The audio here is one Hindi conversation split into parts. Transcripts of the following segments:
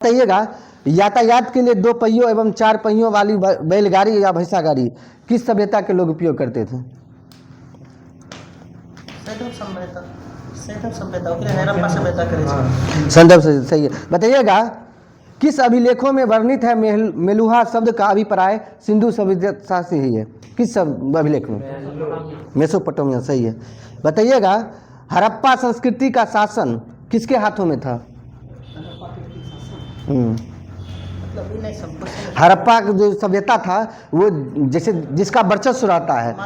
बताइएगा, यातायात के लिए 2 पहियों एवं 4 पहियों वाली बैलगाड़ी या भैंसा गाड़ी किस सभ्यता के लोग उपयोग करते थे? संदर्भ से सही है। बताइएगा, किस अभिलेखों में वर्णित है मेलुहा शब्द का अभिप्राय सिंधु सभ्यता से ही है? किस अभिलेख में? मेसोपोटामिया, सही है। बताइएगा, हड़प्पा संस्कृति का शासन किसके हाथों में था? हड़प्पा जो सभ्यता था वो जैसे जिसका वर्चस्व रहता है,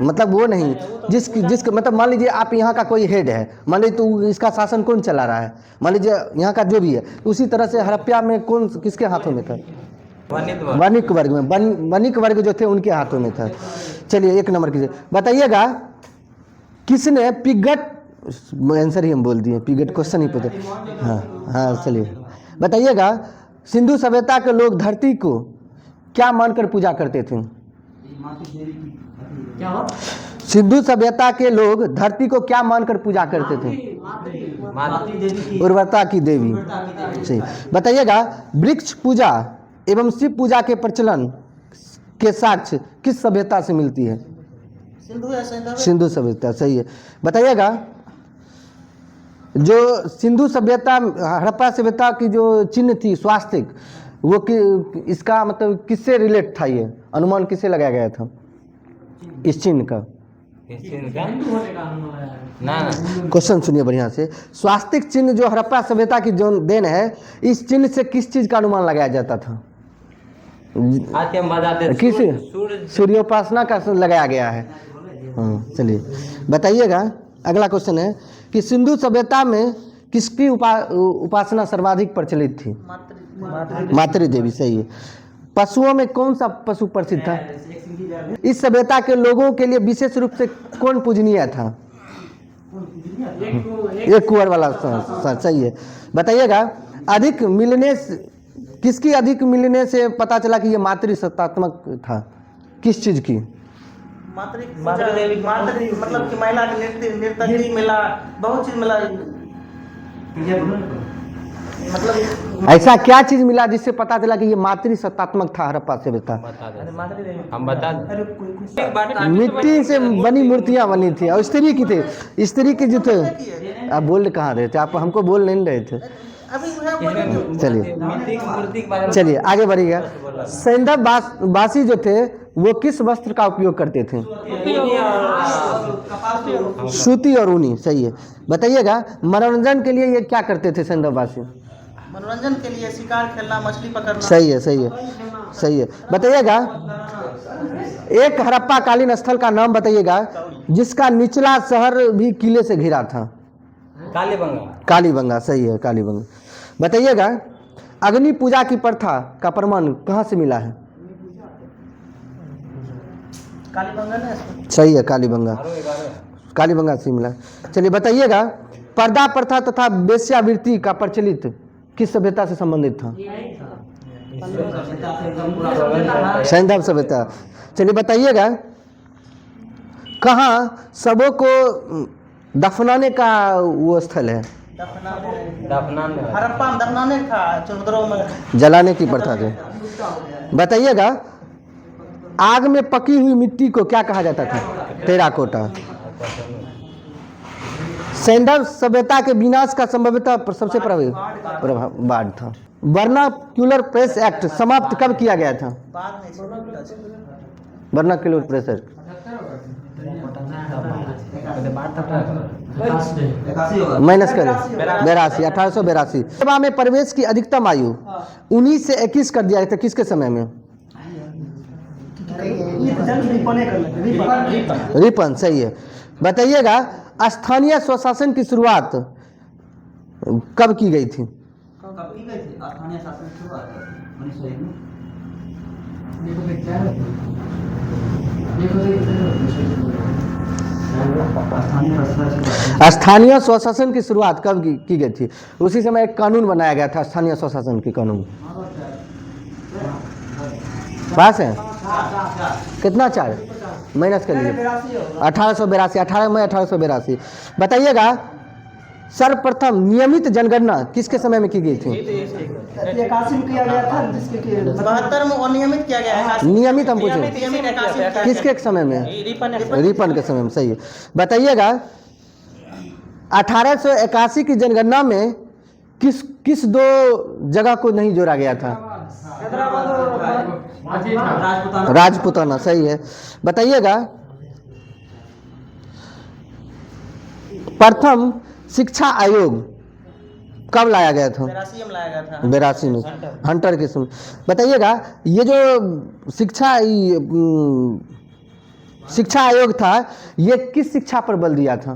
मतलब वो नहीं, जिसका मतलब मान लीजिए आप यहाँ का कोई हेड है, मान लीजिए तो इसका शासन कौन चला रहा है, मान लीजिए यहाँ का जो भी है, उसी तरह से हड़प्पा में कौन किसके हाथों में था? वणिक वर्ग में, वणिक वर्ग जो थे उनके हाथों में था। चलिए 1 नंबर कीजिए। बताइएगा, किसने पिगट, आंसर ही हम बोल दिए, पिगट क्वेश्चन ही पूछे। हाँ चलिए। बताइएगा, सिंधु सभ्यता के लोग धरती को क्या मानकर पूजा करते थे? सिंधु सभ्यता के लोग धरती को क्या मानकर पूजा करते थे? उर्वरता की देवी, सही। बताइएगा, वृक्ष पूजा एवं शिव पूजा के प्रचलन के साक्ष्य किस सभ्यता से मिलती है? सिंधु सभ्यता, सही है। बताइएगा, जो सिंधु सभ्यता, हड़प्पा सभ्यता की जो चिन्ह थी स्वास्तिक, वो इसका मतलब किससे रिलेट था? ये अनुमान किससे लगाया गया था इस चिन्ह का? क्वेश्चन सुनिए बढ़िया से। स्वास्तिक चिन्ह जो हड़प्पा सभ्यता की जो देन है, इस चिन्ह से किस चीज का अनुमान लगाया जाता था? किस सूर्योपासना का लगाया गया है। चलिए बताइएगा, अगला क्वेश्चन है कि सिंधु सभ्यता में किसकी उपासना सर्वाधिक प्रचलित थी? मातृ देवी, सही है। पशुओं में कौन सा पशु प्रसिद्ध था? इस सभ्यता के लोगों के लिए विशेष रूप से कौन पूजनीय था? एक कुंवर वाला, सही है। बताइएगा, अधिक मिलने किसकी अधिक मिलने से पता चला कि ये मातृ सत्तात्मक था? किस चीज की? मतलब कि महिला नृत्य मिला, बहुत चीज मिला। मतलब ऐसा क्या चीज मिला जिससे पता चला कि ये मातृ सत्तात्मक था हड़प्पा सभ्यता? हम बता मिट्टी से बनी मूर्तियां बनी थी और स्त्री की थे, स्त्री की जो थे। आप बोल कहाँ रहे थे? आप हमको बोल नहीं रहे थे। चलिए आगे बढ़िएगा। सैंधव वासी जो थे वो किस वस्त्र का उपयोग करते थे? सूती और ऊनी, सही है। बताइएगा, मनोरंजन के लिए ये क्या करते थे सैंधव वासी? मनोरंजन के लिए शिकार खेलना, मछली पकड़ना। सही है, सही है, सही है। बताइएगा, एक हड़प्पा कालीन स्थल का नाम बताइएगा जिसका निचला शहर भी किले से घिरा था? कालीबंगा, सही है, कालीबंगा। बताइएगा, अग्नि पूजा की प्रथा का प्रमाण कहाँ से मिला है? कालीबंगा ने, सही है, कालीबंगा, कालीबंगा से मिला। चलिए बताइएगा, पर्दा प्रथा तथा वेश्यावृत्ति का प्रचलित किस सभ्यता से संबंधित था? सैंधव सभ्यता। चलिए बताइएगा, कहाँ शवों को दफनाने का वो स्थल है? हड़प्पा में दफनाने था, चंद्रों में जलाने की प्रथा थी। बताइएगा, आग में पकी हुई मिट्टी को क्या कहा जाता था? टेराकोटा। सैंधव सभ्यता के विनाश का संभवतः सबसे प्रभाव बाढ़ था। वर्नाक्यूलर प्रेस एक्ट समाप्त कब किया गया था? वर्नाक्यूलर प्रेस एक्ट माइनस करें 82, 1882। सभा में प्रवेश की अधिकतम आयु 19 से 21 कर दिया गया था। किसके समय में? रिपन, सही है। बताइएगा, स्थानीय स्वशासन की शुरुआत कब की गई थी? स्थानीय स्वशासन की शुरुआत कब की गई थी? उसी समय एक कानून बनाया गया था, स्थानीय स्वशासन की कानून। पास है कितना? 4 माइनस कर लीजिए 1882, 18 मई 1882। बताइएगा, सर्वप्रथम नियमित जनगणना किसके समय में की गई थी? 81 में किया गया था, जिसके 72 में अनियमित किया गया है। नियमित हम पूछे नियमित 81 में किसके समय में? रिपन के समय में, सही है। बताइएगा 1881 की जनगणना में किस दो जगह को नहीं जोड़ा गया था? राजपूताना, सही है। बताइएगा प्रथम शिक्षा आयोग कब लाया गया था? 82 में लाया गया था। 82 में, हंटर के समय। बताइएगा ये जो शिक्षा आयोग था, ये किस शिक्षा पर बल दिया था?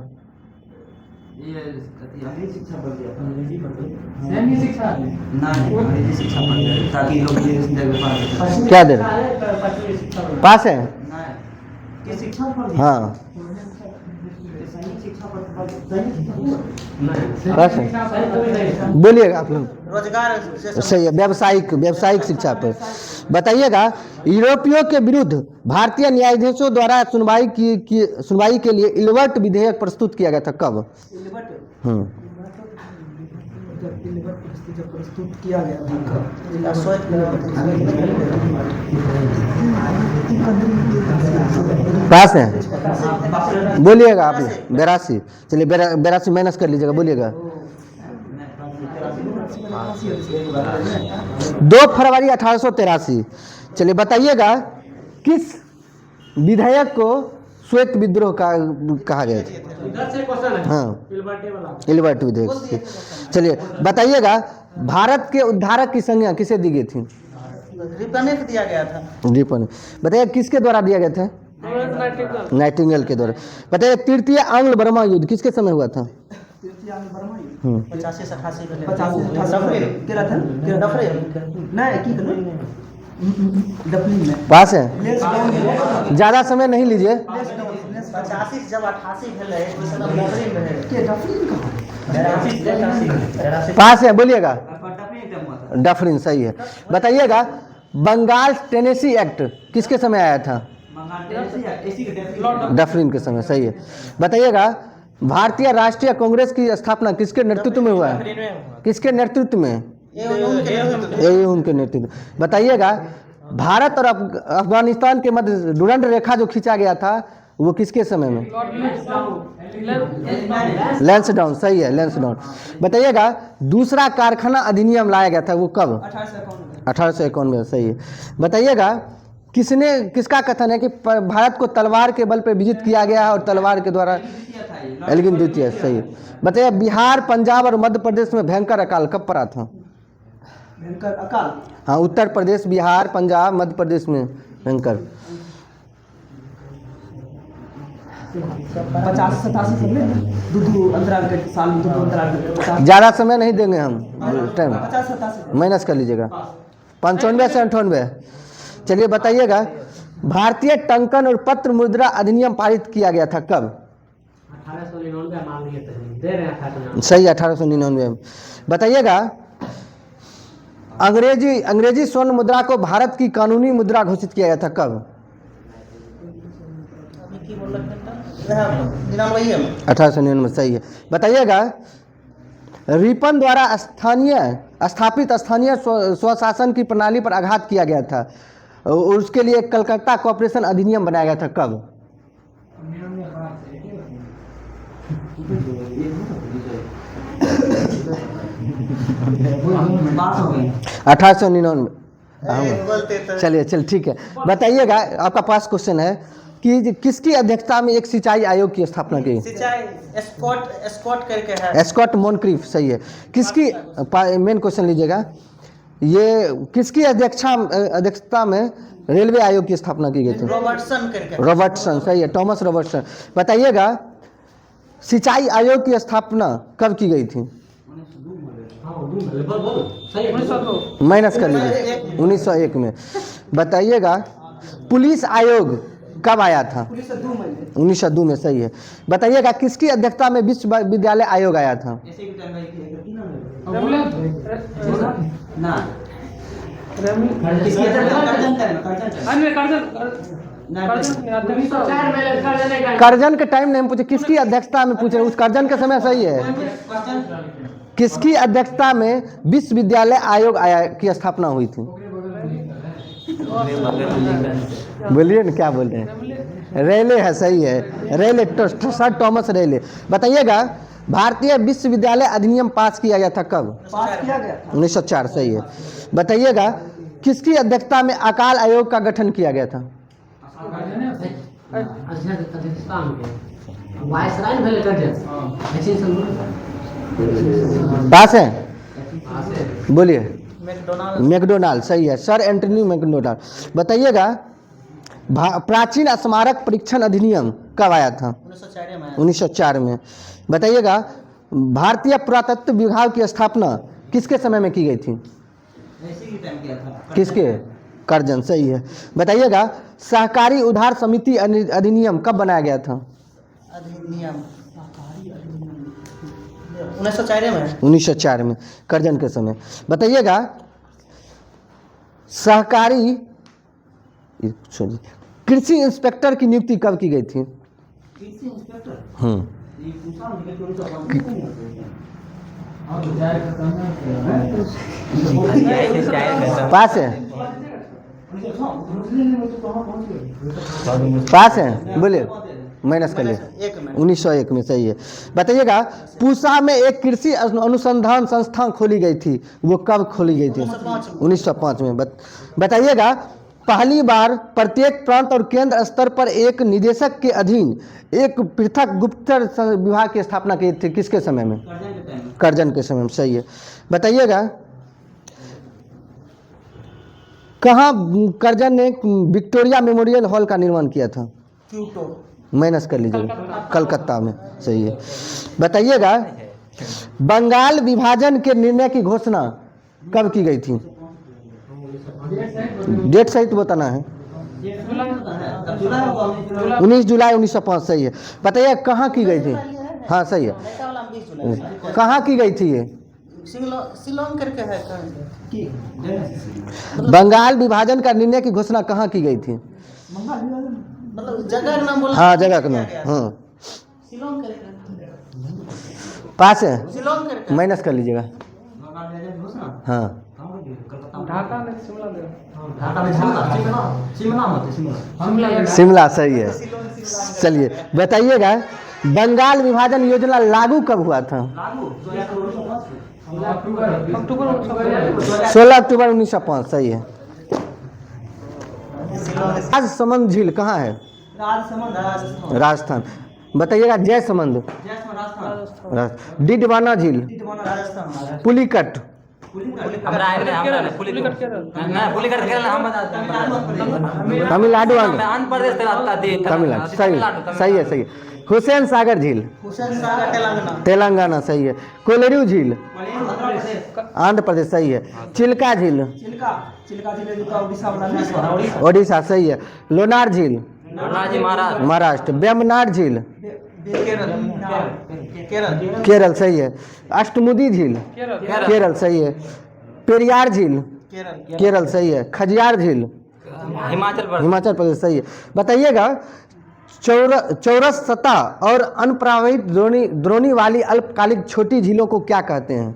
ताकि लोग क्या दे रहे? पास है? हाँ पास है। बोलिएगा आप लोग। रोजगार सही है, व्यावसायिक शिक्षा पर। बताइएगा यूरोपियों के विरुद्ध भारतीय न्यायाधीशों द्वारा सुनवाई के लिए इल्बर्ट विधेयक प्रस्तुत किया गया था कब? प्रस्तुत किया गया था। पास है? बोलिएगा आप। 82, चलिए 82 माइनस कर लीजिएगा, बोलिएगा। 2 फरवरी 1883। चलिए बताइएगा किस विधेयक को श्वेत विद्रोह का कहा गया था? हाँ, इल्बर्ट विधेयक। चलिए बताइएगा भारत के उद्धारक की संज्ञा किसे दी गई थी? रिपन को दिया गया था। रिपन। बताइए किसके द्वारा दिया गया था? नाइटिंगेल के द्वारा। बताइए तृतीय आंग्ल बर्मा युद्ध किसके समय हुआ था? 85 से 88 पास है? ज्यादा समय नहीं लीजिए। 85 जब 88 भेले उस समय पास है? बोलिएगा। डफरिन, सही है। बताइएगा बंगाल टेनेसी एक्ट किसके समय आया था? डफरिन के समय, सही है। बताइएगा भारतीय राष्ट्रीय कांग्रेस की स्थापना किसके नेतृत्व में हुआ है? किसके नेतृत्व में? ये उनके नेतृत्व। बताइएगा भारत और अफगानिस्तान के मध्य डुरंड रेखा जो खींचा गया था वो किसके समय में? लैंसडाउन, सही है, लैंसडाउन। बताइएगा दूसरा कारखाना अधिनियम लाया गया था वो कब? 1851 में, सही है। बताइएगा किसका कथन है कि भारत को तलवार के बल पर विजित किया गया है और तलवार के द्वारा? एल्गिन द्वितीय, सही है। बताइए बिहार, पंजाब और मध्य प्रदेश में भयंकर अकाल कब पड़ा था? भयंकर अकाल? हाँ, उत्तर प्रदेश, बिहार, पंजाब, मध्य प्रदेश में भयंकर। 50-87 ज़्यादा समय नहीं देंगे हम, टाइम माइनस कर लीजिएगा। 95 से 98। चलिए बताइएगा भारतीय टंकन और पत्र मुद्रा अधिनियम पारित किया गया था कब? 1899। सही, 1899। बताइएगा अंग्रेजी स्वर्ण मुद्रा को भारत की कानूनी मुद्रा घोषित किया गया था कब? 1899, सही है। बताइएगा रिपन द्वारा स्थापित स्थानीय स्वशासन की प्रणाली पर आघात किया गया था और उसके लिए कलकत्ता कॉर्पोरेशन अधिनियम बनाया गया था कब? 1899। चलिए ठीक है। बताइएगा आपका पास क्वेश्चन है कि किसकी अध्यक्षता में एक सिंचाई आयोग की स्थापना की? स्कॉट करके है। स्कॉट मोनक्रीफ, सही है। किसकी मेन क्वेश्चन लीजिएगा, ये किसकी अध्यक्षता में रेलवे आयोग की स्थापना की गई थी? रॉबर्टसन, सही है, टॉमस रॉबर्टसन। बताइएगा सिंचाई आयोग की स्थापना कब की गई थी? माइनस कर लीजिए, 1901 में। बताइएगा पुलिस आयोग कब आया था? 1902 में, सही है। बताइएगा किसकी अध्यक्षता में विश्वविद्यालय आयोग आया था? करजन के टाइम नहीं पूछे, किसकी अध्यक्षता में पूछ रहे, उस करजन का समय सही है। किसकी अध्यक्षता में विश्वविद्यालय आयोग की स्थापना हुई थी? बोलिए ना, क्या बोल रहे हैं? रेले है, सही है, रेले, सर थॉमस रेले। बताइएगा, भारतीय विश्वविद्यालय अधिनियम पास किया गया था कब? पास किया गया था 1904, सही है। बताइएगा, किसकी अध्यक्षता में अकाल आयोग का गठन किया गया था? पास है, बोलिए। मैकडोनाल्ड, सही है, सर एंटनी मैकडोनाल्ड। बताइएगा, प्राचीन स्मारक परीक्षण अधिनियम कब आया था? 1904 में। बताइएगा, भारतीय पुरातत्व विभाग की स्थापना किसके समय में की गई थी? किसके? करजन, सही है। बताइएगा, सहकारी उधार समिति अधिनियम कब बनाया गया था? अधिनियम 1904 में। 1904 में, करजन के समय। बताइएगा, सहकारी कृषि इंस्पेक्टर की नियुक्ति कब की गई थी? कृषि इंस्पेक्टर पास है, पास है, बोलिए, माइनस कर ले। 1901 में, सही है। बताइएगा, पूसा में एक कृषि अनुसंधान संस्थान खोली गई थी, वो कब खोली गई थी? 1905 में। बताइएगा, पहली बार प्रत्येक प्रांत और केंद्र स्तर पर एक निदेशक के अधीन एक पृथक गुप्तचर विभाग की स्थापना की थी, किसके समय में? करजन के समय में, सही है। बताइएगा, कहाँ करजन ने विक्टोरिया मेमोरियल हॉल का निर्माण किया था? माइनस कर लीजिएगा, कलकत्ता में, सही है। बताइएगा, बंगाल विभाजन के निर्णय की घोषणा कब की गई थी? डेट सहित बताना है। 19 जुलाई 1905, सही है। बताइए, कहाँ की गई थी? हाँ, सही है। कहाँ की गई थी ये? शिलोंग करके है कि बंगाल विभाजन का निर्णय की घोषणा कहाँ की गई थी? मतलब जगह का नाम बोला। हाँ, जगह का नाम, हाँ। शिलोंग करके पास है, शिलोंग करके माइनस कर लीजिएगा। हाँ, शिमला, सही है। चलिए, बताइएगा, बंगाल विभाजन योजना लागू कब हुआ था? 16 अक्टूबर 1905, सही है। राजसमंद झील कहाँ है? राजस्थान। बताइएगा, जयसमंद, डिडवाना झील, पुलिकट, तमिलनाडु, तमिलनाडु, सही है, सही है। हुसैन सागर झील, तेलंगाना, सही है। कोलेरू झील, आंध्र प्रदेश, सही है। चिल्का झील, ओडिशा, सही है। लोनार झील, महाराष्ट्र। वेम्बनाड झील, केरल, सही है। अष्टमुदी झील, केरल, सही है। पेरियार झील, केरल, सही है। खजियार झील, हिमाचल प्रदेश, सही है। बताइएगा, चौरस सतह और अनप्रवाहित द्रोणी वाली अल्पकालिक छोटी झीलों को क्या कहते हैं?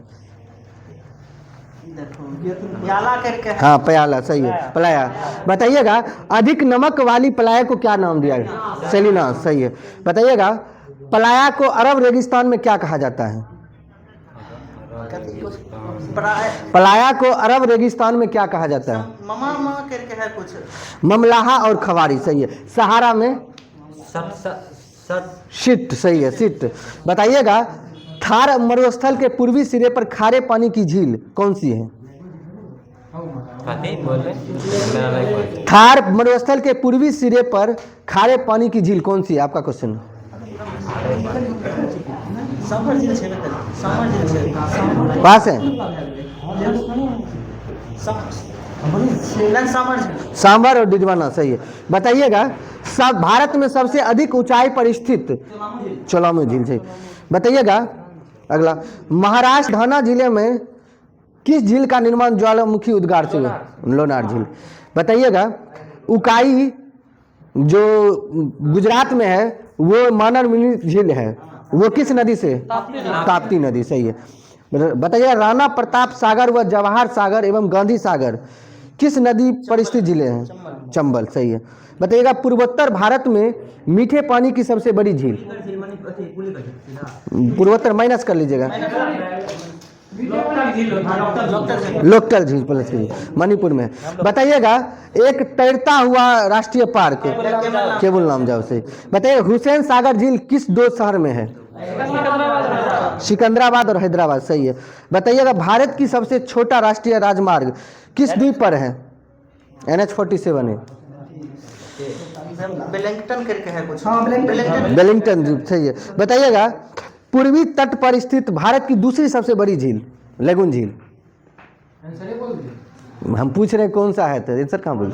प्याला करके है। हाँ, प्याला, सही है, प्लाया। बताइएगा, अधिक नमक वाली प्लाया को क्या नाम दिया गया? सेलिना, सही है। बताइएगा, प्लाया को अरब रेगिस्तान में क्या कहा जाता है? प्लाया को अरब रेगिस्तान में क्या कहा जाता है? ममा करके है कुछ। ममलाहा और खवारी, सही है। सहारा में सिट, सही है, सिट। बताइएगा, थार मरुस्थल के पूर्वी सिरे पर खारे पानी की झील कौन सी है? थार मरुस्थल के पूर्वी सिरे पर खारे पानी की झील कौन सी है? आपका क्वेश्चन। पास है, सांबर और डिडवाना, सही है। बताइएगा, सब भारत में सबसे अधिक ऊंचाई पर स्थित चोलामू झील, सही। बताइएगा, अगला, महाराष्ट्र ढाना जिले में किस झील का निर्माण ज्वालामुखी उद्गार से हुआ? लोनार झील। बताइएगा, उकाई जो गुजरात में है वो मानरमिनी झील है, वो किस नदी से? ताप्ती नदी, सही है। बताइए राणा प्रताप सागर व जवाहर सागर एवं गांधी सागर किस नदी पर स्थित जिले हैं? चंबल, सही है। बताइएगा पूर्वोत्तर भारत में मीठे पानी की सबसे बड़ी झील? पूर्वोत्तर माइनस कर लीजिएगा, लोकटक झील प्लस कीजिए, मणिपुर में। बताइएगा एक तैरता हुआ राष्ट्रीय पार्क केवल नाम जाओ से। बताइए हुसैन सागर झील किस दो शहर में है? सिकंदराबाद और हैदराबाद, सही है। बताइएगा भारत की सबसे छोटा राष्ट्रीय राजमार्ग किस द्वीप पर है? NH-47 है, वेलिंगटन करके है कुछ। वेलिंगटन द्वीप, सही है। बताइएगा पूर्वी तट पर स्थित भारत की दूसरी सबसे बड़ी झील? लेगुन झील। हम पूछ रहे हैं कौन सा है, तो आंसर कहाँ बोल?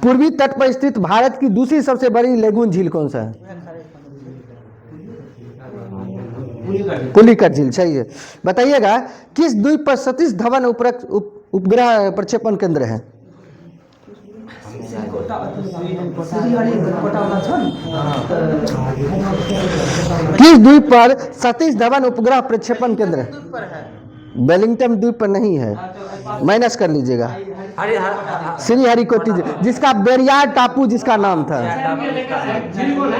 पूर्वी तट पर स्थित भारत की दूसरी सबसे बड़ी लेगुन झील कौन सा है? पुलिकट झील, सही है। बताइएगा किस द्वीप पर सतीश धवन उपग्रह प्रक्षेपण केंद्र है? किस द्वीप पर सतीश धवन उपग्रह प्रक्षेपण केंद्र है? वेलिंगटन द्वीप पर नहीं है, माइनस कर लीजिएगा। श्रीहरिकोटि, जिसका बेरियार टापू जिसका नाम था।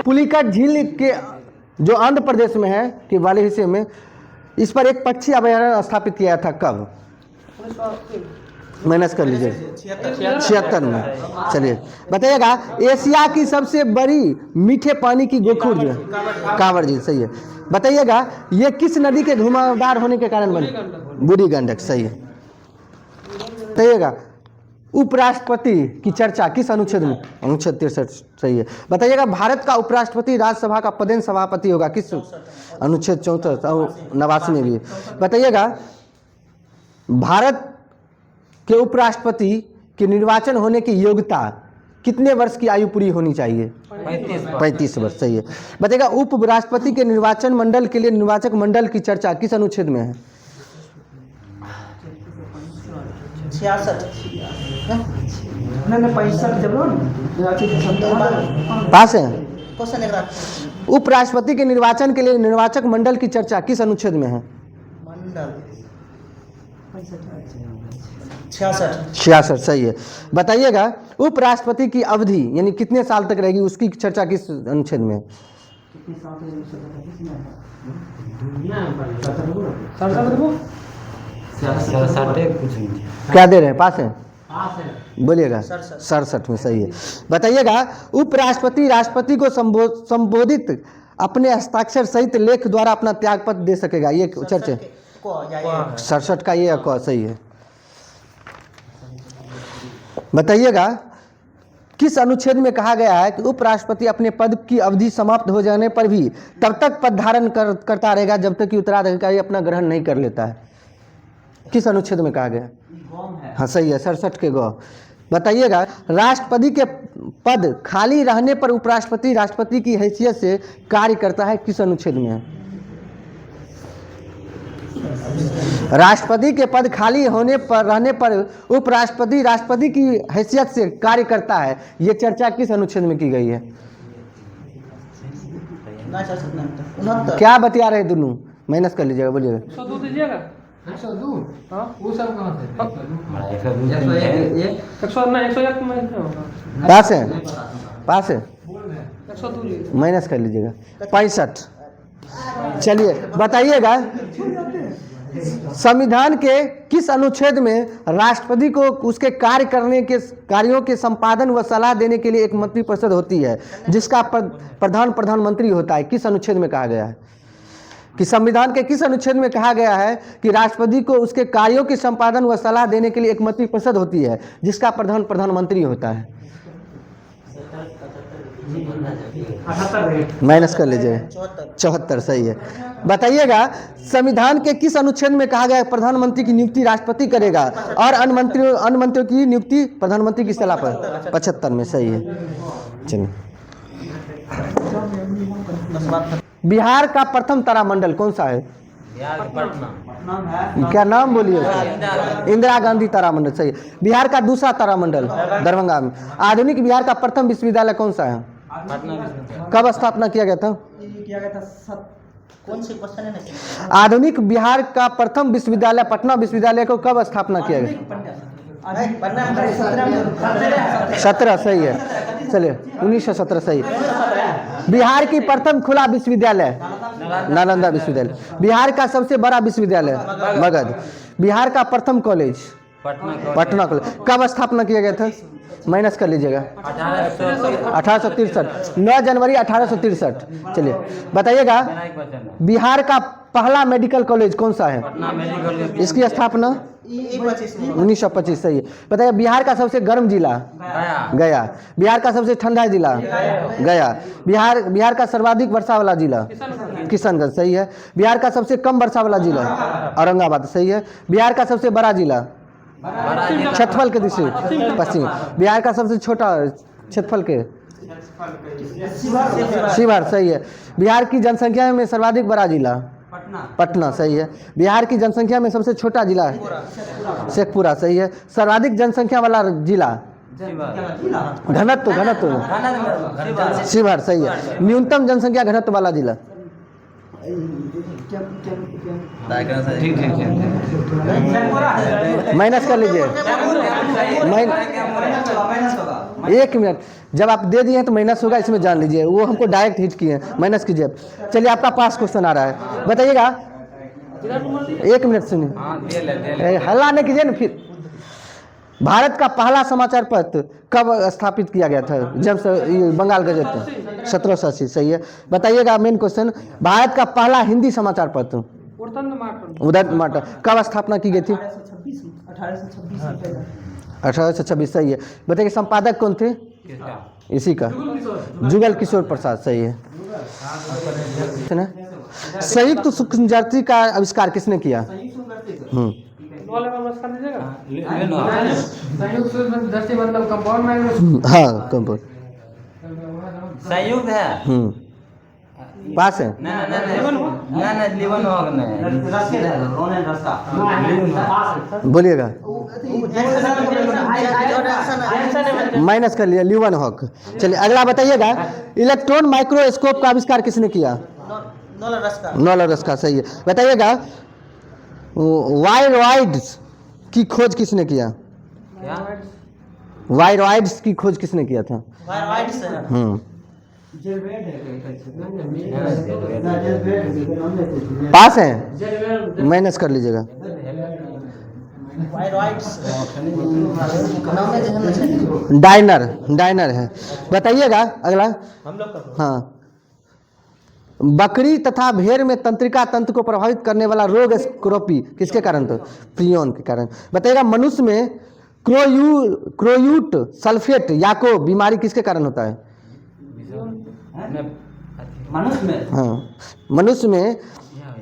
पुलिकट झील के जो आंध्र प्रदेश में है के वाले हिस्से में, इस पर एक पक्षी अभयारण्य स्थापित किया था, कब? माइनस कर लीजिए, 76 में। चलिए बताइएगा एशिया की सबसे बड़ी मीठे पानी की गोखुर जो है? कांवर झील, सही है। बताइएगा ये किस नदी के घुमावदार होने के कारण बनी? बूढ़ी गंडक, सही है। बताइएगा उपराष्ट्रपति की चर्चा किस अनुच्छेद में? अनुच्छेद 63, सही है। बताइएगा भारत का उपराष्ट्रपति राज्यसभा का पदेन सभापति होगा किस? अनुच्छेद 64 और 89 में भी। बताइएगा भारत के उपराष्ट्रपति के निर्वाचन होने की योग्यता कितने वर्ष की आयु पूरी होनी चाहिए? 35 वर्ष, सही है। बताइएगा उपराष्ट्रपति के निर्वाचन मंडल के लिए निर्वाचक मंडल की चर्चा किस अनुच्छेद में है? 66 पास है। उपराष्ट्रपति के निर्वाचन के लिए निर्वाचक मंडल की चर्चा किस अनुच्छेद में है? 66, सही है। बताइएगा उपराष्ट्रपति की अवधि यानी कितने साल तक रहेगी, उसकी चर्चा किस अनुच्छेद में है? क्या दे रहे हैं, पास है? बोलिएगा 67 में, सही है। बताइएगा उपराष्ट्रपति राष्ट्रपति को संबोधित अपने हस्ताक्षर सहित लेख द्वारा अपना त्यागपत्र दे सकेगा, ये चर्चा 67 का ये सही है। बताइएगा किस अनुच्छेद में कहा गया है कि उपराष्ट्रपति अपने पद की अवधि समाप्त हो जाने पर भी तब तक पद धारण करता रहेगा जब तक कि उत्तराधिकारी अपना ग्रहण नहीं कर लेता है? किस अनुच्छेद में कहा गया? हाँ, सही है, 67 के गौ। बताइएगा राष्ट्रपति के पद खाली रहने पर उपराष्ट्रपति राष्ट्रपति की हैसियत से कार्य करता है, किस अनुच्छेद में है? राष्ट्रपति के पद खाली रहने पर उपराष्ट्रपति राष्ट्रपति की हैसियत से कार्य करता है, ये चर्चा किस अनुच्छेद में की गई है? क्या बतिया रहे दोनों? माइनस कर लीजिएगा, बोलिएगा। 102 दीजिएगा। 102? वो सब कहाँ से? 101 में पास है, पास है, 102 माइनस कर लीजिएगा, 65। चलिए बताइएगा संविधान के किस अनुच्छेद में राष्ट्रपति को उसके कार्यों के संपादन व सलाह देने के लिए एक मंत्रिपरिषद होती है जिसका प्रधानमंत्री होता है? किस अनुच्छेद में कहा गया है कि संविधान के किस अनुच्छेद में कहा गया है कि राष्ट्रपति को उसके कार्यों के संपादन व सलाह देने के लिए एक मंत्रिपरिषद होती है जिसका प्रधानमंत्री होता है? माइनस कर लीजिए, 74, सही है। बताइएगा संविधान के किस अनुच्छेद में कहा गया है प्रधानमंत्री की नियुक्ति राष्ट्रपति करेगा और अन्य मंत्रियों की नियुक्ति प्रधानमंत्री की सलाह पर? 75 में, सही है। चलिए बिहार का प्रथम तारामंडल कौन सा है? पटना में है। क्या नाम बोलिए उसका? इंदिरा गांधी तारामंडल, सही है। बिहार का दूसरा तारामंडल दरभंगा में। आधुनिक बिहार का प्रथम विश्वविद्यालय कौन सा है? कब स्थापना किया गया था? ये किया गया था कौन से क्वेश्चन है ना? आधुनिक बिहार का प्रथम विश्वविद्यालय पटना विश्वविद्यालय को कब स्थापना किया गया? 17, सही है। चलिए 1917, सही है। बिहार की प्रथम खुला विश्वविद्यालय नालंदा विश्वविद्यालय। बिहार का सबसे बड़ा विश्वविद्यालय मगध। बिहार का प्रथम कॉलेज पटना कॉलेज। कब स्थापना किया गया था? माइनस कर लीजिएगा। 1863, 9 जनवरी 1863। चलिए बताइएगा, बिहार का पहला मेडिकल कॉलेज कौन सा है? इसकी स्थापना 1925, सही है। बताइए, बिहार का सबसे गर्म जिला? गया। बिहार का सबसे ठंडा जिला? गया। बिहार का सर्वाधिक वर्षा वाला जिला? किशनगंज, सही है। बिहार का सबसे कम वर्षा वाला जिला? औरंगाबाद, सही है। बिहार का सबसे बड़ा जिला? क्षेत्रफल के दिशा पश्चिम। बिहार का सबसे छोटा क्षेत्रफल के? शिवहर, सही है। बिहार की जनसंख्या में सर्वाधिक बड़ा जिला? पटना, सही है। बिहार की जनसंख्या में सबसे छोटा जिला? शेखपुरा, सही है। सर्वाधिक जनसंख्या वाला जिला? घनत्व शिवहर, सही है। न्यूनतम जनसंख्या घनत्व वाला जिला? माइनस कर लीजिए। एक मिनट, जब आप दे दिए हैं तो माइनस होगा, इसमें जान लीजिए। वो हमको डायरेक्ट हिट किए हैं, माइनस कीजिए। चलिए आपका पास क्वेश्चन आ रहा है, बताइएगा। एक मिनट सुनिए, हल्ला नहीं कीजिए ना फिर। भारत का पहला समाचार पत्र कब स्थापित किया गया था? जब बंगाल गजट 1780, सही है। बताइएगा मेन क्वेश्चन, भारत का पहला हिंदी समाचार पत्र उदंत मार्टन कब स्थापना की गई थी? 1826, सही है। बताइए संपादक कौन थे इसी का? जुगल किशोर प्रसाद, सही है। संयुक्त सूक्ष्मदर्शी का आविष्कार किसने किया? दर्शी मतलब कंपाउंड माइक्रोस्कोप। हाँ, कंपाउंड संयुक्त है। पास है। बोलिएगा। माइनस कर लिया, ल्यूवन हॉक। चलिए अगला बताइएगा, इलेक्ट्रॉन माइक्रोस्कोप का आविष्कार किसने किया? नॉलर रस्का, सही है। बताइएगा, वायरॉइड्स की खोज किसने किया? वायरॉइड्स की खोज किसने किया था? पास है, माइनस कर लीजिएगा। डायनर है। बताइएगा अगला। हाँ, बकरी तथा भेड़ में तंत्रिका तंत्र को प्रभावित करने वाला रोग स्क्रोपी किसके कारण था? प्रियन के कारण। बताइएगा, मनुष्य में क्रोयूट सल्फेट याको बीमारी किसके कारण होता है? मनुष्य में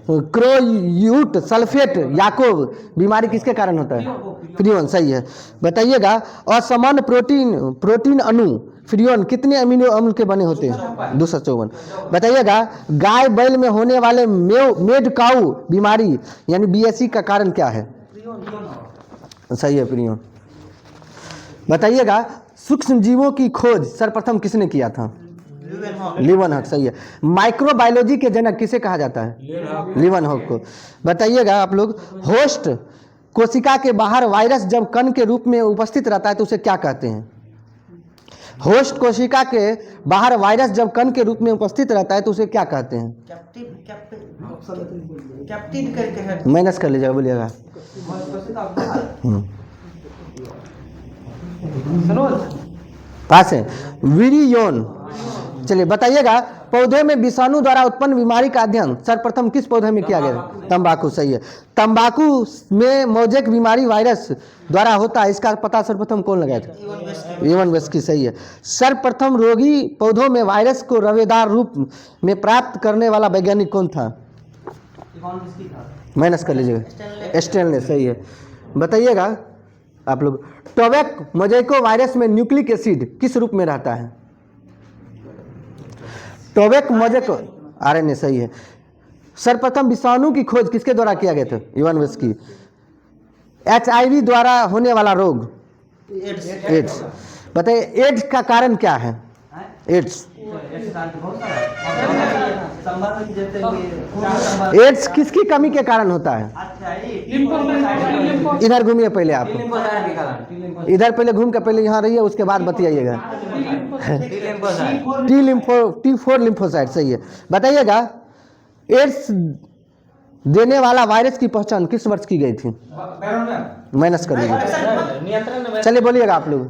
क्रोयूट सल्फेट याकोब बीमारी किसके कारण होता है? फ्रियोन, सही है। बताइएगा, असामान्य प्रोटीन अणु फ्रियोन कितने अमीनो अम्ल के बने होते हैं? 254। बताइएगा, गाय बैल में होने वाले मेड काऊ बीमारी यानी BSE का कारण क्या है? सही है, फ्रियोन। बताइएगा, सूक्ष्म जीवों की खोज सर्वप्रथम किसने किया था? लीवनहॉक, सही है। माइक्रोबायोलॉजी के जनक किसे कहा जाता है? लीवनहॉक को। बताइएगा आप लोग, होस्ट कोशिका के बाहर वायरस जब कण के रूप में उपस्थित रहता है तो उसे क्या कहते हैं? होस्ट कोशिका के बाहर वायरस जब कण के रूप में उपस्थित रहता है तो उसे क्या कहते हैं? माइनस कर लीजिएगा, बोलिएगा। पास है, विरियोन। चलिए बताइएगा, पौधे में विषाणु द्वारा उत्पन्न बीमारी का अध्ययन सर्वप्रथम किस पौधे में किया गया? तंबाकू, सही है। तंबाकू में मोजेक बीमारी वायरस द्वारा होता है, इसका पता सर्वप्रथम कौन लगाया था? इवन वेस्की, सही है। सर्वप्रथम रोगी पौधों में वायरस को रवेदार रूप में प्राप्त करने वाला वैज्ञानिक कौन था? माइनस कर लीजिएगा, स्टेनले, सही है। बताइएगा आप लोग, टोबैक मोजेको वायरस में न्यूक्लिक एसिड किस रूप में रहता है? टोबैक मोजेको RNA, सही है। सर्वप्रथम विषाणु की खोज किसके द्वारा किया गया था? Ivan whisky. HIV द्वारा होने वाला रोग एड्स। बताइए एड्स का कारण क्या है? एड्स एड्स किसकी कमी के कारण होता है? इधर घूमिए पहले, आप इधर पहले घूम के पहले यहाँ रहिए, उसके बाद बतियाइएगा। T4 लिम्फोसाइट, सही है। बताइएगा एड्स देने वाला वायरस की पहचान किस वर्ष की गई थी? माइनस कर दीजिए, चलिए बोलिएगा आप लोग।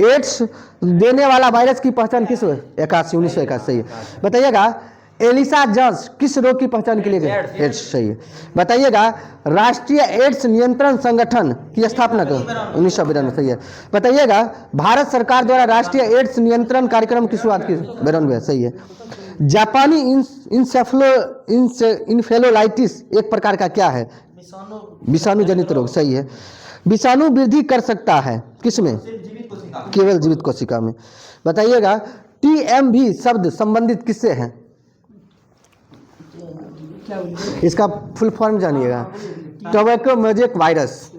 एड्स देने वाला वायरस की पहचान किस 1981, सही है। बताइएगा एलिसा जॉन्स किस रोग की पहचान के लिए गए? एड्स, सही है। बताइएगा राष्ट्रीय एड्स नियंत्रण संगठन की स्थापना कब? 1992, सही है। बताइएगा भारत सरकार द्वारा राष्ट्रीय एड्स नियंत्रण कार्यक्रम की शुरुआत की? 92, सही है। जापानी इंसेफेलोलाइटिस एक प्रकार का क्या है? विषाणु जनित रोग, सही है। विषाणु वृद्धि कर सकता है किसमें? केवल जीवित कोशिका में। बताइएगा TMV शब्द संबंधित किससे है? इसका फुल फॉर्म जानिएगा। टोबैको मोजेक वायरस,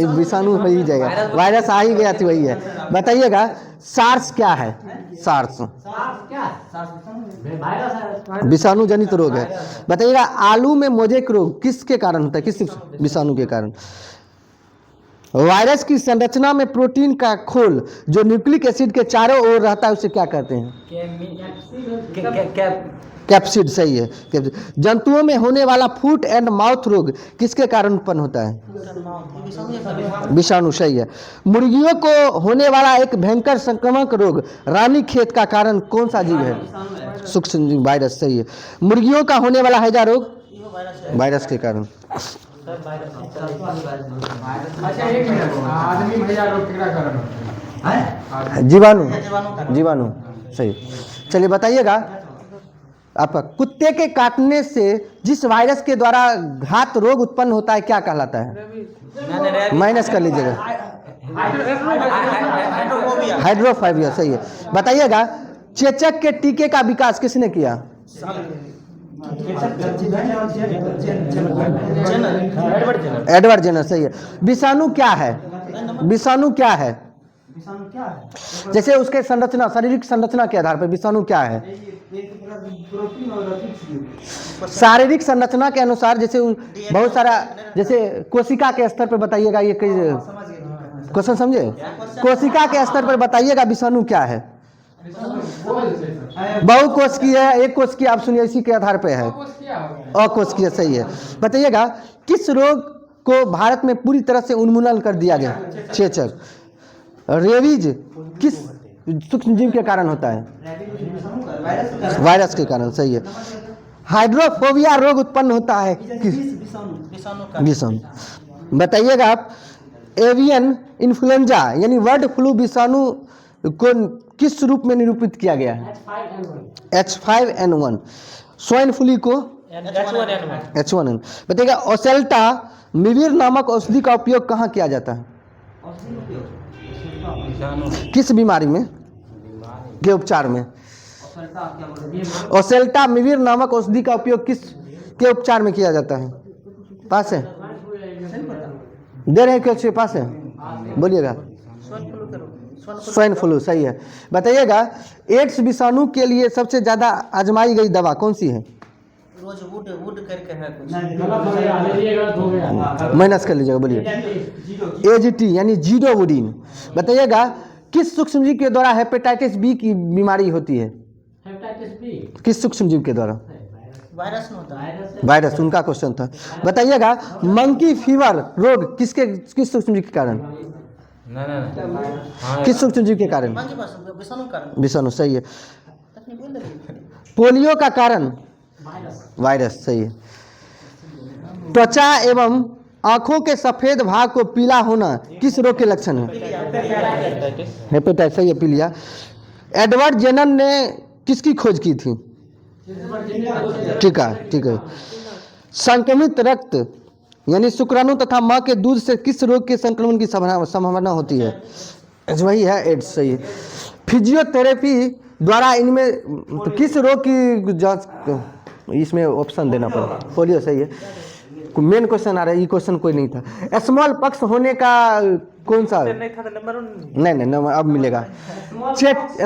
विषाणु हो ही जाएगा, वायरस आ ही गया थी, वही है। बताइएगा सार्स क्या है? सार्स विषाणु जनित रोग है। बताइएगा आलू में मोजेक रोग किसके कारण होता है? किस विषाणु के कारण? वायरस की संरचना में प्रोटीन का खोल जो न्यूक्लिक एसिड के चारों ओर रहता है उसे क्या कहते हैं? कैप्सिड, सही है। जंतुओं में होने वाला फुट एंड माउथ रोग किसके कारण उत्पन्न होता है? विषाणु, सही है। मुर्गियों को होने वाला एक भयंकर संक्रामक रोग रानीखेत का कारण कौन सा जीव है? सूक्ष्म जीव, वायरस, सही है। मुर्गियों का होने वाला हैजा रोग वायरस के कारण। अच्छा एक मिनट, आदमी में हैजा रोग किसका कारण होता है? जीवाणु, सही। चलिए बताइएगा आपका कुत्ते के काटने से जिस वायरस के द्वारा घात रोग उत्पन्न होता है क्या कहलाता है? माइनस कर लीजिएगा, हाइड्रोफोबिया, सही है। बताइएगा चेचक के टीके का विकास किसने किया? एडवर्ड जेनर, सही है। विषाणु क्या है? विषाणु क्या है? जैसे उसके संरचना, शारीरिक संरचना के आधार पर विषाणु क्या है? शारीरिक संरचना के अनुसार जैसे बहुत सारा, जैसे कोशिका के स्तर पर बताइएगा, ये क्वेश्चन समझे? कोशिका के स्तर पर बताइएगा विषाणु क्या है? बहुकोशिकीय है, एक कोशिकीय, आप सुनिए इसी के आधार पे है। अकोशिकीय, सही है। बताइएगा किस रोग को भारत में पूरी तरह से उन्मूलन कर दिया गया? चेचक। रेबीज किस सूक्ष्म जीव के कारण होता है? वायरस के कारण, सही है। हाइड्रोफोबिया रोग उत्पन्न होता है किस? विषाणु। बताइएगा आप एवियन इन्फ्लुएंजा यानी बर्ड फ्लू विषाणु को किस रूप में निरूपित किया गया है? H5N1। स्वाइन फ्लू को H1N1। बताइएगा ओसेल्टा मिविर नामक औषधि का उपयोग कहाँ किया जाता है? किस बीमारी में के उपचार में? ओसेल्टा मिविर नामक औषधि का उपयोग किस के उपचार में किया जाता है? पास है, दे रहे हैं क्या? पास है, बोलिएगा। स्वाइन फ्लू, सही है। बताइएगा एड्स विषाणु के लिए सबसे ज्यादा आजमाई गई दवा कौन सी है? वुड करके है कुछ। माइनस कर लीजिएगा, बोलिए। AGT यानी जीडोवुडीन। बताइएगा किस सूक्ष्म जीव के द्वारा हेपेटाइटिस बी की बीमारी होती है? किस सूक्ष्म जीव के द्वारा? वायरस में होता है। वायरस, उनका क्वेश्चन था। बताइएगा मंकी फीवर रोग किस सूक्ष्म जीव के कारण? किस सूक्ष्म जीव के कारण? विषाणु, सही है। पोलियो का कारण? वायरस, सही है। त्वचा एवं आंखों के सफेद भाग को पीला होना किस रोग के लक्षण है? हेपेटाइटिस, सही है, पीलिया। एडवर्ड जेनर ने किसकी खोज की थी? ठीक है। संक्रमित रक्त यानी शुक्राणु तथा मां के दूध से किस रोग के संक्रमण की संभावना होती है? वही है एड्स, सही है। फिजियोथेरेपी द्वारा इनमें किस रोग की जांच इसमें ऑप्शन देना पड़ा। पोलियो सही है। मेन क्वेश्चन आ रहा है, ये क्वेश्चन कोई नहीं था। स्मॉल पॉक्स होने का कौन सा? नहीं था तो नंबर नहीं नहीं नंबर अब मिलेगा।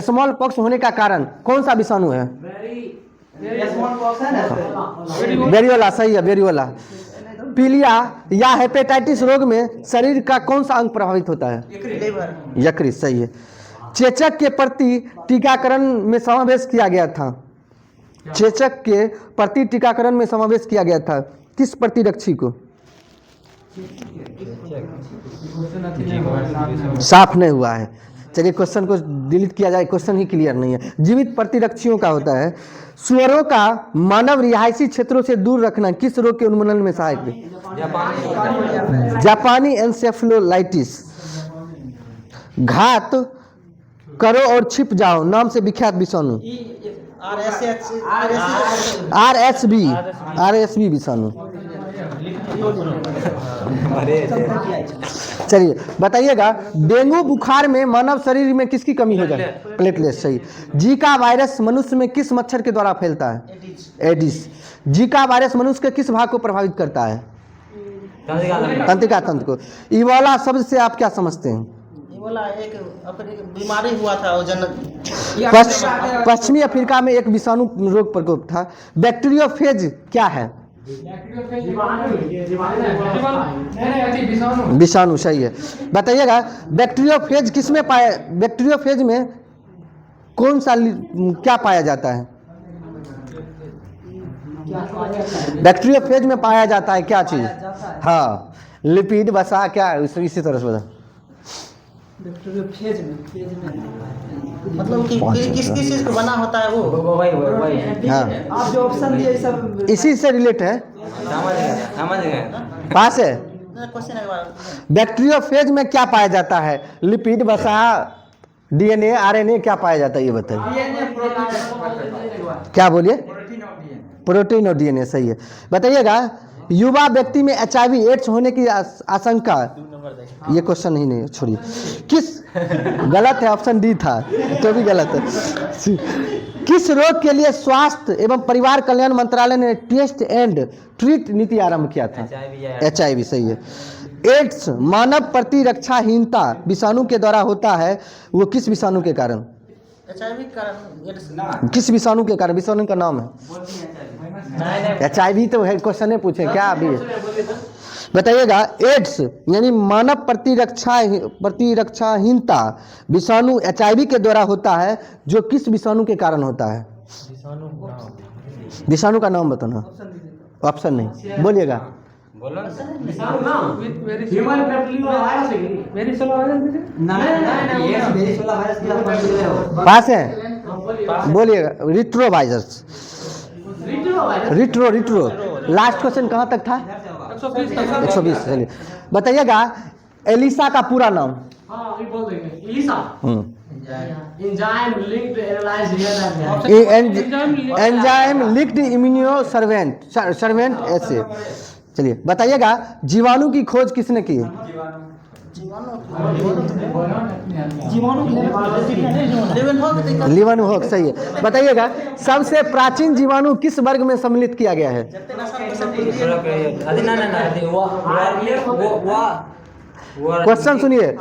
स्मॉल पॉक्स होने का कारण कौन सा विषाणु है? स्मॉल पॉक्स है ना, वेरियोला सही है, वेरियोला। पीलिया या हेपेटाइटिस रोग में शरीर का कौन सा अंग प्रभावित होता है? लीवर। यकृत सही है। चेचक के प्रति टीकाकरण में समावेश किया गया था। चेचक के प्रति टीकाकरण में समावेश किया गया था किस प्रतिरक्षी को? साफ नहीं हुआ है। चलिए क्वेश्चन को डिलीट किया जाए, क्वेश्चन ही क्लियर नहीं है। जीवित प्रतिरक्षियों का होता है। सुअरों का मानव रिहायशी क्षेत्रों से दूर रखना किस रोग के उन्मूलन में सहायक है? जापानी एन्सेफेलाइटिस। घात करो और छिप जाओ नाम से विख्यात विषाणु? RSV विषाणु। चलिए बताइएगा, डेंगू बुखार में मानव शरीर में किसकी कमी हो जाए? प्लेटलेट सही। जीका वायरस मनुष्य में किस मच्छर के द्वारा फैलता है? एडिस। जीका वायरस मनुष्य के किस भाग को प्रभावित करता है? तंत्रिका तंत्र को। इबोला शब्द से आप क्या समझते हैं? इबोला एक बीमारी हुआ था पश्चिमी अफ्रीका में एक विषाणु रोग प्रकोप था। बैक्टीरियोफेज क्या है? विषाणु सही है। बताइएगा, बैक्टीरियोफेज किस में पाया? बैक्टीरियोफेज में कौन सा क्या पाया जाता है? बैक्टीरियोफेज में पाया जाता है क्या चीज? हाँ, लिपिड वसा क्या इसी तरह से बता। बैक्टीरियोफेज में मतलब कि किस किस चीज को बना होता है वो? हाँ, आप जो ऑप्शन दिए सब इसी से रिलेट है। समझ गए। पास है। क्वेश्चन है। बैक्टीरियोफेज में क्या पाया जाता है? लिपिड वसा DNA RNA क्या पाया जाता है ये बताइए। क्या बोलिए? प्रोटीन और DNA सही है। बताइएगा, युवा व्यक्ति में HIV एड्स होने की आशंका, ये क्वेश्चन नहीं छोड़िए। किस गलत है, ऑप्शन डी था तो भी गलत है। किस रोग के लिए स्वास्थ्य एवं परिवार कल्याण मंत्रालय ने टेस्ट एंड ट्रीट नीति आरंभ किया था? HIV सही है। एड्स मानव प्रतिरक्षाहीनता विषाणु के द्वारा होता है, वो किस विषाणु के कारण? HIV कारण। किस विषाणु के कारण? विषाणु का नाम है HIV तो है, क्वेश्चन है पूछे क्या अभी? बताइएगा, एड्स यानी मानव प्रतिरक्षाहीनता विषाणु HIV के द्वारा होता है, जो किस विषाणु के कारण होता है? विषाणु का नाम बताना। ऑप्शन नहीं बोलिएगा। पास है, बोलिएगा। रिट्रोवायरस। रिट्रो लास्ट क्वेश्चन कहाँ तक था? 120। चलिए बताइएगा, एलिसा का पूरा नाम? एंजाइम लिंक्ड इम्यूनो सर्वेंट ऐसे। चलिए बताइएगा, जीवाणु की खोज किसने की? लीवनहॉक सही है। बताइएगा, सबसे प्राचीन जीवाणु किस वर्ग में सम्मिलित किया गया है? क्वेश्चन सुनिए।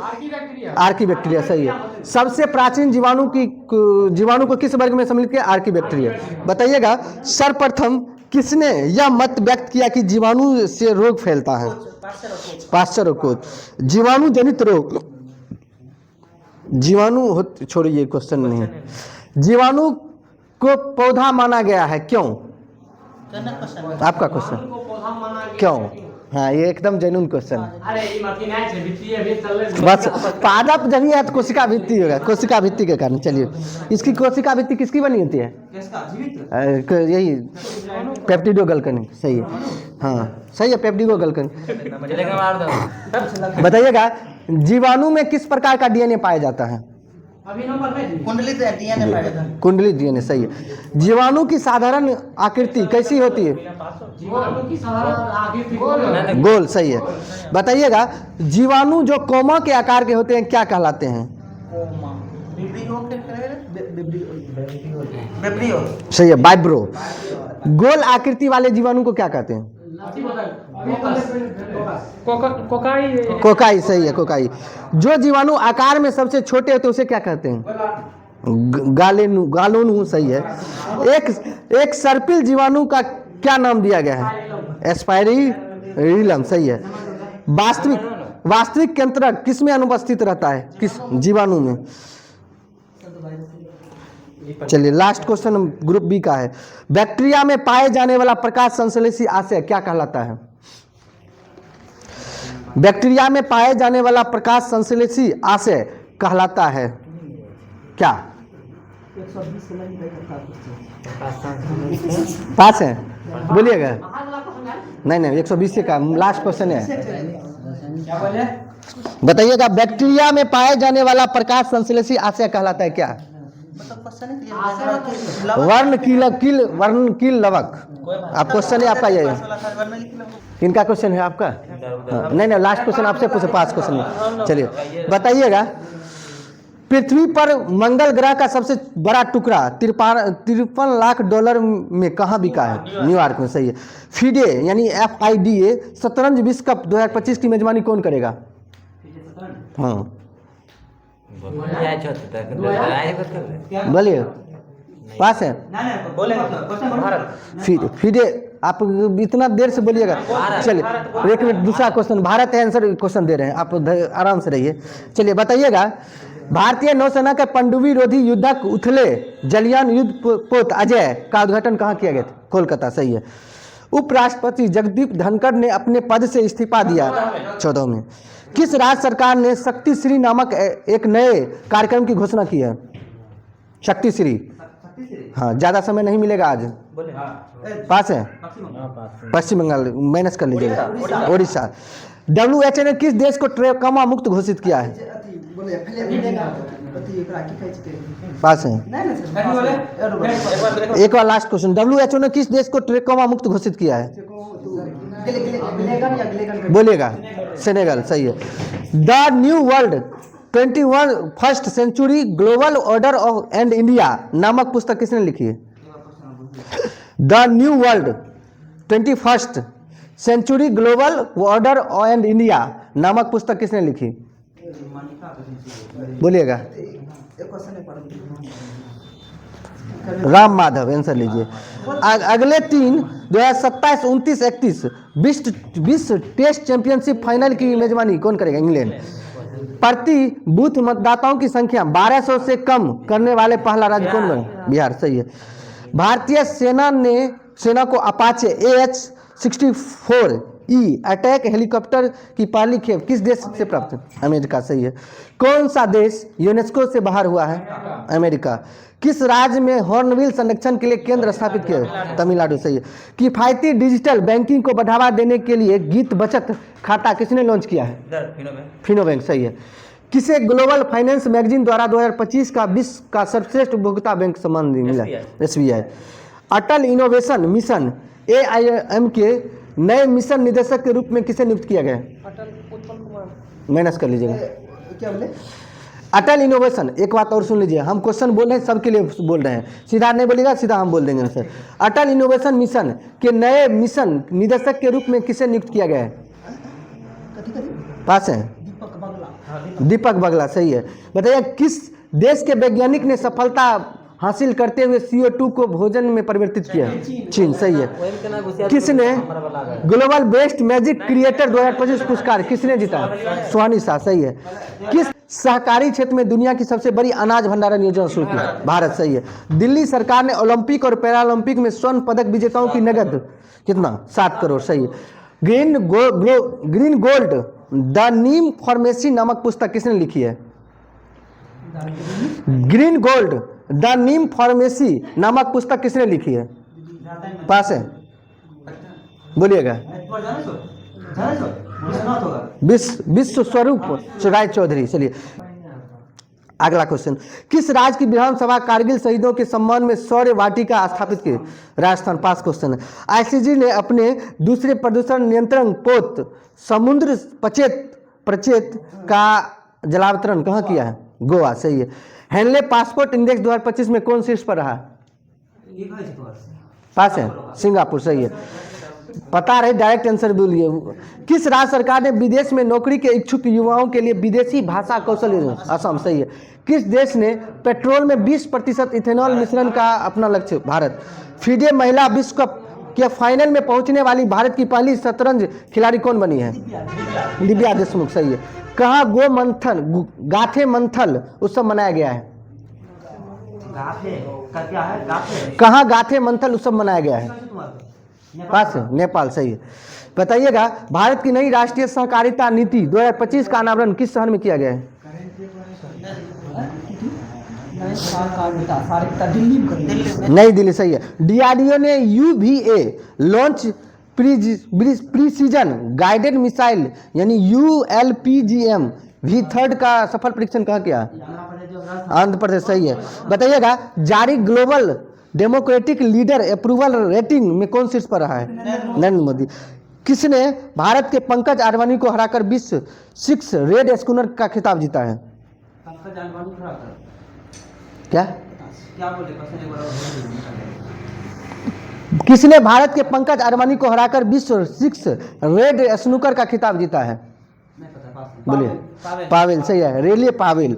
आर्कीबैक्टीरिया सही है। सबसे प्राचीन जीवाणु को किस वर्ग में सम्मिलित किया? आर्कीबैक्टीरिया। बताइएगा, सर्वप्रथम किसने यह मत व्यक्त किया कि जीवाणु से रोग फैलता है? पाश्चर को। जीवाणु जनित रोग, जीवाणु छोड़िए क्वेश्चन नहीं है। जीवाणु को पौधा माना गया है, क्यों? आपका क्वेश्चन क्यों? हाँ, ये एकदम जेन्युइन क्वेश्चन बस। पादप जब है तो कोशिका भित्ति होगा, कोशिका भित्ति के कारण। चलिए, इसकी कोशिका भित्ति किसकी बनी होती है? यही पेप्टिडोग्लाइकन सही है। हाँ सही है, पेप्टिडोग्लाइकन। बताइएगा, जीवाणु में किस प्रकार का DNA पाया जाता है? कुंडलित DNA पाया जाता है। कुंडलित DNA सही है। जीवाणु की साधारण आकृति कैसी होती है? गोल सही है। बताइएगा, जीवाणु जो कोमा के आकार के होते हैं क्या कहलाते हैं? सही है, वाइब्रो। गोल आकृति वाले जीवाणु को क्या कहते हैं? कोकाई कोकाई, सही है, कोकाई। जो जीवाणु आकार में सबसे छोटे होते हैं उसे क्या कहते हैं? गालोनु, सही है। एक सर्पिल जीवाणु का क्या नाम दिया गया है? एस्पाइरिलम, सही है। वास्तविक केंद्रक किस में अनुपस्थित रहता है? किस जीवाणु में? चलिए लास्ट क्वेश्चन ग्रुप बी का है। बैक्टीरिया में पाए जाने वाला प्रकाश संश्लेषी आशय क्या कहलाता है? बैक्टीरिया में पाए जाने वाला प्रकाश संश्लेषी आशय कहलाता है क्या? 120 से नहीं देखा पास है, बोलिएगा। नहीं 120 से का लास्ट क्वेश्चन है, क्या बोले? बताइएगा। बैक्टीरिया में पाए जाने वाला प्रकाश संश्लेषी आशय कहलाता है क्या? मतलब क्वेश्चन है कि वर्णकील लवक। आप क्वेश्चन है आपका, ये किनका क्वेश्चन है आपका? हाँ, नहीं लास्ट क्वेश्चन आपसे पूछे, 5 क्वेश्चन। चलिए बताइएगा। पृथ्वी पर मंगल ग्रह का सबसे बड़ा टुकड़ा 53 लाख डॉलर में कहाँ बिका है? न्यूयॉर्क में, सही है। FIDE यानी FIDE शतरंज विश्व कप 2025 की मेजबानी कौन करेगा? हाँ बोलिए, पास है। FIDE आप इतना देर से बोलिएगा। चलिए एक मिनट, दूसरा क्वेश्चन भारत है, आंसर क्वेश्चन दे रहे हैं, आप आराम से रहिए। चलिए बताइएगा। भारतीय नौसेना के पनडुब्बी रोधी युद्धक उथले जलियान युद्ध पोत अजय का उद्घाटन कहाँ किया गया था? कोलकाता, सही है। उपराष्ट्रपति जगदीप धनखड़ ने अपने पद से इस्तीफा दिया 14 में। किस राज्य सरकार ने शक्ति श्री नामक एक नए कार्यक्रम की घोषणा की है? शक्ति श्री, हाँ, ज्यादा समय नहीं मिलेगा आज। पास है, पश्चिम बंगाल, माइनस कर लीजिएगा। उड़ीसा। WHO ने किस देश को ट्रेकोमा मुक्त घोषित किया है? पास है। एक बार लास्ट क्वेश्चन। WHO ने किस देश को ट्रेकोमा मुक्त घोषित किया है? बोलिएगा। सेनेगल, सही है। The new world 21st century global order of and India नामक पुस्तक किसने लिखी है? The new world 21st century global order and India नामक पुस्तक किसने लिखी? बोलिएगा। राम माधव, आंसर लीजिए। अगले 3 2027, 29, 31 विश्व टेस्ट चैंपियनशिप फाइनल की मेजबानी कौन करेगा? इंग्लैंड। प्रति बूथ मतदाताओं की संख्या 1200 से कम करने वाले पहला राज्य कौन बना? बिहार, सही है। भारतीय सेना को अपाचे AH-64E अटैक हेलीकॉप्टर की पहली खेप किस देश से प्राप्त? अमेरिका, सही है। कौन सा देश यूनेस्को से बाहर हुआ है? अमेरिका। किस राज्य में हॉर्नबिल संरक्षण के लिए केंद्र स्थापित किया है? तमिलनाडु, सही है। किफायती डिजिटल बैंकिंग को बढ़ावा देने के लिए गीत बचत खाता किसने लॉन्च किया है? फिनो बैंक, सही है। किसे ग्लोबल फाइनेंस मैगजीन द्वारा 2025 का विश्व का सर्वश्रेष्ठ उपभोक्ता बैंक सम्मान मिला? SBI। अटल इनोवेशन मिशन AIM के नए मिशन निदेशक के रूप में किसे नियुक्त किया गया? माइनस कर लीजिएगा। क्या बोले? अटल इनोवेशन। एक बात और सुन लीजिए, हम क्वेश्चन बोल रहे हैं, सबके लिए बोल रहे हैं, सीधा नहीं बोलिएगा, सीधा हम बोल देंगे आंसर। अटल इनोवेशन मिशन के नए मिशन निदेशक के रूप में किसे नियुक्त किया गया है? पास है। दीपक बगला, सही है। बताइए किस देश के वैज्ञानिक ने सफलता हासिल करते हुए CO2 को भोजन में परिवर्तित किया? चीन, सही है। किसने ग्लोबल बेस्ट मैजिक क्रिएटर 2025 पुरस्कार किसने जीता? सुहानी शाह, सही है। किस सहकारी क्षेत्र में दुनिया की सबसे बड़ी अनाज भंडारण योजना शुरू की? भारत, सही है। दिल्ली सरकार ने ओलंपिक और पैरालंपिक में स्वर्ण पदक विजेताओं की नगद कितना? 7 करोड़, सही है। Green gold the Neem pharmacy नामक पुस्तक किसने लिखी है? Green gold the Neem pharmacy नामक पुस्तक किसने लिखी है? पास है, बोलिएगा। विश्व स्वरूप राय चौधरी। चलिए अगला क्वेश्चन। किस राज्य की विधानसभा कारगिल शहीदों के सम्मान में शौर्य वाटिका स्थापित की? राजस्थान, पास क्वेश्चन है। ICG ने अपने दूसरे प्रदूषण नियंत्रण पोत समुद्र प्रचेत का जलावतरण कहाँ किया है? गोवा, सही है। हैंडले पासपोर्ट इंडेक्स 2025 में कौन शीर्ष पर रहा? पास है, सिंगापुर सही है। पता रहे, डायरेक्ट आंसर बोलिए। किस राज्य सरकार ने विदेश में नौकरी के इच्छुक युवाओं के लिए विदेशी भाषा कौशल योजना? असम सही है। किस देश ने पेट्रोल में 20% इथेनॉल मिश्रण का अपना लक्ष्य? भारत। फीडे महिला विश्व कप के फाइनल में पहुंचने वाली भारत की पहली शतरंज खिलाड़ी कौन बनी है? दिव्या देशमुख सही है। कहाँ गाथे मंथल उत्सव मनाया गया है? कहाँ गाथे मंथल उत्सव मनाया गया है? पास है, नेपाल सही है। बताइएगा, भारत की नई राष्ट्रीय सहकारिता नीति 2025 का अनावरण किस शहर में किया गया है? नई दिल्ली सही है। डीआरडीओ ने UVA launch precision guided missile यानी ULPGM V3 का सफल परीक्षण कहाँ किया? आंध्र प्रदेश सही है। बताइएगा, जारी global democratic leader approval rating में कौन शीर्ष पर रहा है? नरेंद्र मोदी। किसने भारत के पंकज आडवाणी को हराकर विश्व 6 रेड स्कूनर का खिताब जीता है? क्या किसने भारत के पंकज आडवाणी को हराकर विश्व 6 रेड स्नूकर का खिताब जीता है? बोलिए। पावेल सही है, रेलिए पावेल।